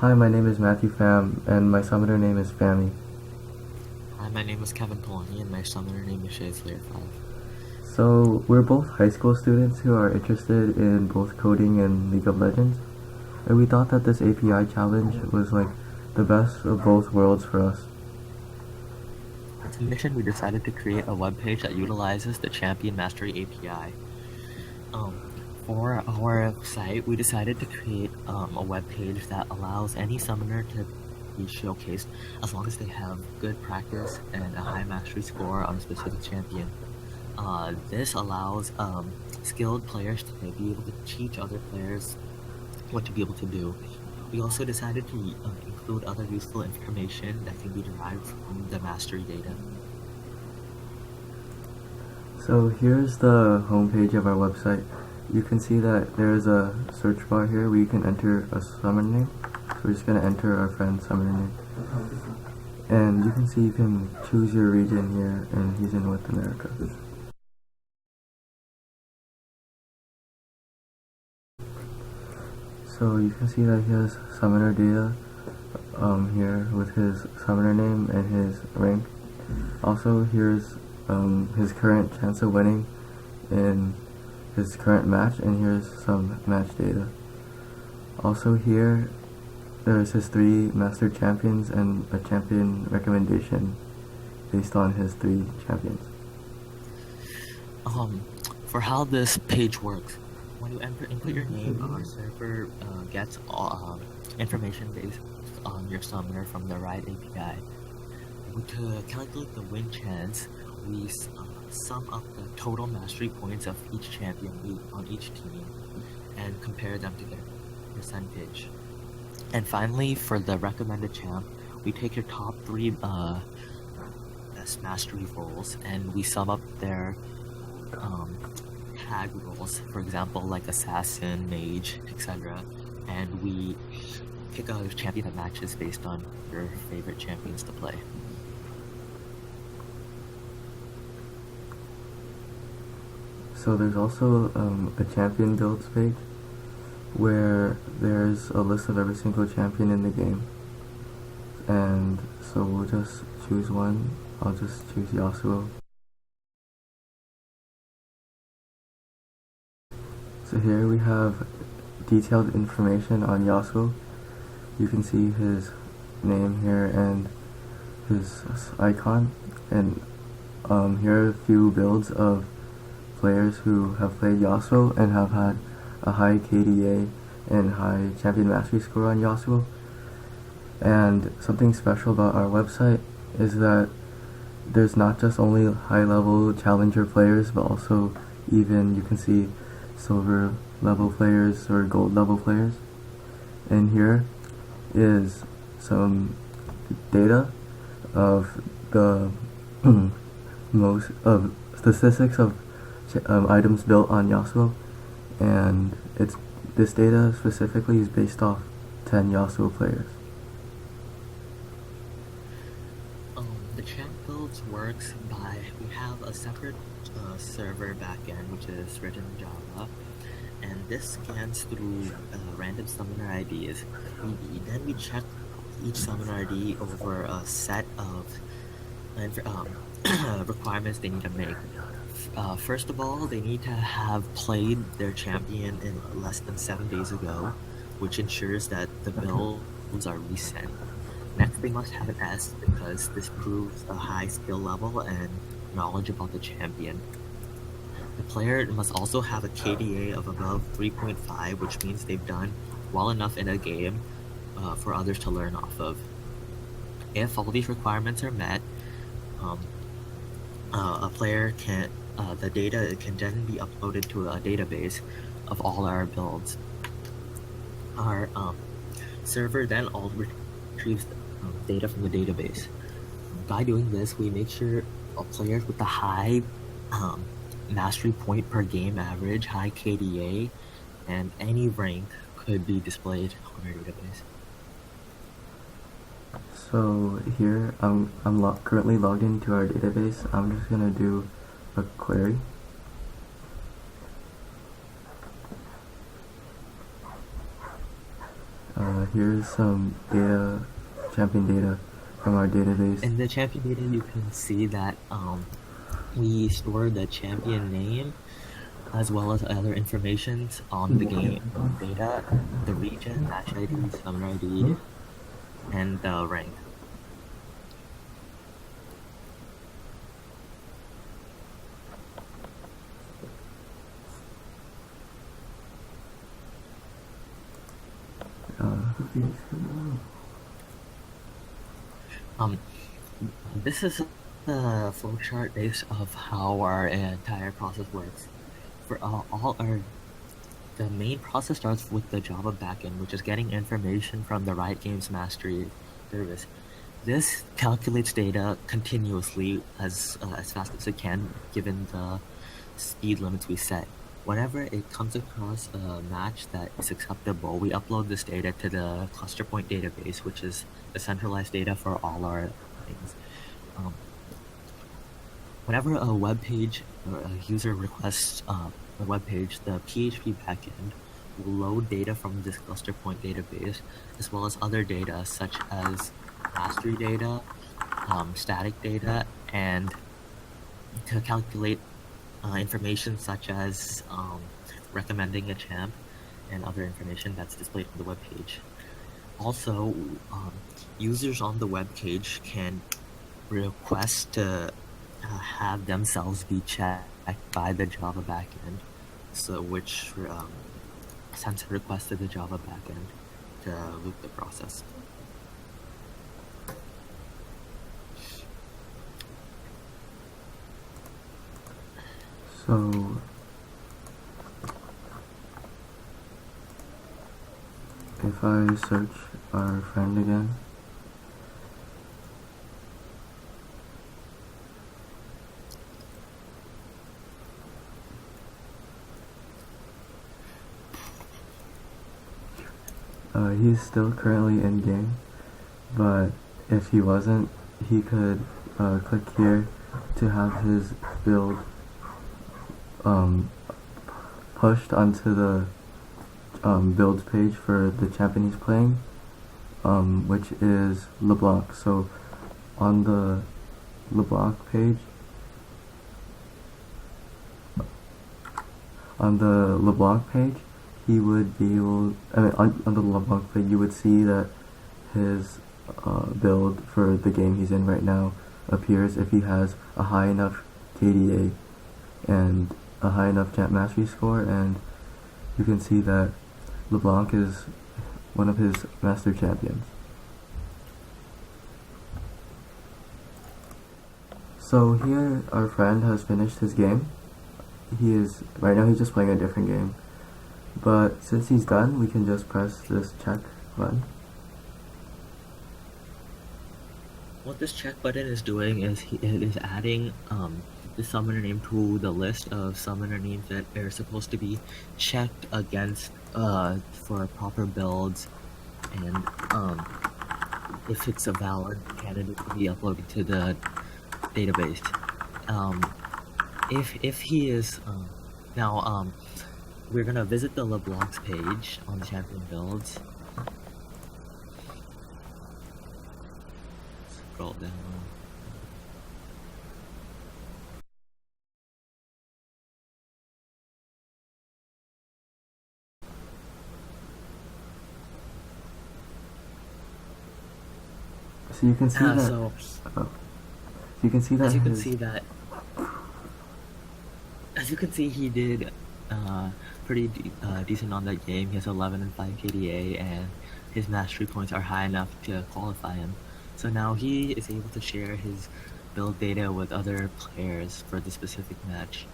Hi, my name is Matthew Pham, and my summoner name is Fammy. Hi, my name is Kevin Polani, and my summoner name is Shazlayer5. So, we're both high school students who are interested in both coding and League of Legends, and we thought that this API challenge was like the best of both worlds for us. As a mission, we decided to create a web page that utilizes the Champion Mastery API. Um, for our site, we decided to create a web page that allows any summoner to be showcased as long as they have good practice and a high mastery score on a specific champion. This allows skilled players to be able to teach other players what to be able to do. We also decided to include other useful information that can be derived from the mastery data. So, here's the homepage of our website. You can see that there is a search bar here where you can enter a summoner name. So, we're just going to enter our friend's summoner name. And you can see you can choose your region here, and he's in North America. So you can see that he has summoner data here with his summoner name and his rank. Also, here's his current chance of winning in his current match, and here's some match data. Also here, there's his 3 master champions and a champion recommendation based on his 3 champions. Um, for how this page works, when you input your name, our server gets information based on your summoner from the Riot API. To calculate the win chance, we sum up the total mastery points of each champion on each team and compare them to their percentage. And finally, for the recommended champ, we take your top 3 best mastery roles and we sum up their tag roles, for example, like assassin, mage, etc. And we pick a champion that matches based on your favorite champions to play. So there's also a champion builds page where there's a list of every single champion in the game. And so we'll just choose one. I'll just choose Yasuo. So here we have detailed information on Yasuo. You can see his name here and his icon. And here are a few builds of players who have played Yasuo and have had a high KDA and high champion mastery score on Yasuo. And something special about our website is that there's not just only high level challenger players, but also even you can see silver level players or gold level players. And here is some data of the most of statistics of items built on Yasuo, and this data specifically is based off 10 Yasuo players. The champ builds works by, we have a separate server backend which is written in Java, and this scans through random summoner IDs. Then we check each summoner ID over a set of requirements they need to make. First of all, they need to have played their champion in less than 7 days ago, which ensures that the builds are recent. Next, they must have an S because this proves a high skill level and knowledge about the champion. The player must also have a KDA of above 3.5, which means they've done well enough in a game for others to learn off of. If all these requirements are met, a player can the data can then be uploaded to a database of all our builds. Our server then all retrieves data from the database. By doing this, we make sure players with a high mastery point per game average, high KDA, and any rank could be displayed on our database. So here I'm currently logged into our database. I'm just gonna do a query. here's some data, champion data from our database. In the champion data, you can see that we store the champion name as well as other information on the game data, the region, match ID, summoner ID, and the rank. This is the flowchart base of how our entire process works. For the main process starts with the Java backend, which is getting information from the Riot Games Mastery service. This calculates data continuously as fast as it can, given the speed limits we set. Whenever it comes across a match that is acceptable, we upload this data to the cluster point database, which is the centralized data for all our things. Whenever a web page or a user requests a web page, the PHP backend will load data from this cluster point database, as well as other data such as mastery data, static data, and to calculate information such as recommending a champ and other information that's displayed on the web page. Also, users on the web page can request to have themselves be checked by the Java backend, so which sends a request to the Java backend to loop the process. So if I search our friend again, he's still currently in game, but if he wasn't, he could click here to have his build pushed onto the builds page for the champion he's playing, which is LeBlanc. So on the LeBlanc page, he would be able, on the LeBlanc page, you would see that his build for the game he's in right now appears if he has a high enough KDA and a high enough champ mastery score, and you can see that LeBlanc is one of his master champions. So here our friend has finished his game. Right now he's just playing a different game. But since he's done, we can just press this check button. What this check button is doing is it is adding the summoner name to the list of summoner names that are supposed to be checked against for proper builds, and if it's a valid candidate to be uploaded to the database. If he is now we're gonna visit the LeBlanc's page on the champion builds. Scroll down. So you can see that. You can see that. As you can see, he did pretty decent on that game. He has 11 and 5 KDA, and his mastery points are high enough to qualify him. So now he is able to share his build data with other players for the specific match.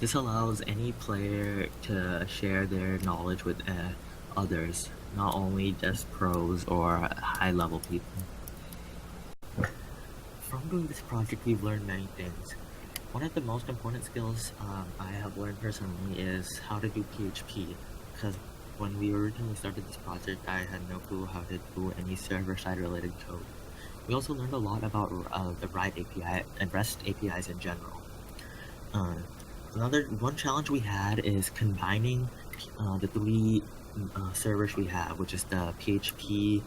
This allows any player to share their knowledge with others, not only just pros or high-level people. From doing this project, we've learned many things. One of the most important skills I have learned personally is how to do PHP, because when we originally started this project, I had no clue how to do any server-side related code. We also learned a lot about the Riot API and REST APIs in general. One challenge we had is combining the three servers we have, which is the PHP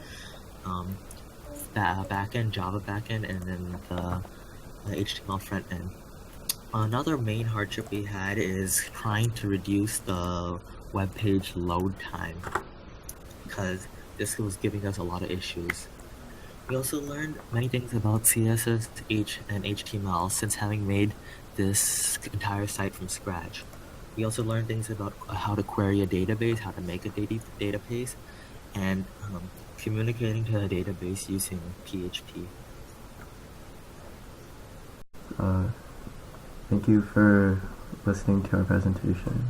backend, Java backend, and then the HTML frontend. Another main hardship we had is trying to reduce the web page load time, because this was giving us a lot of issues. We also learned many things about CSS, and HTML since having made this entire site from scratch. We also learned things about how to query a database, how to make a database, and communicating to a database using PHP. Thank you for listening to our presentation.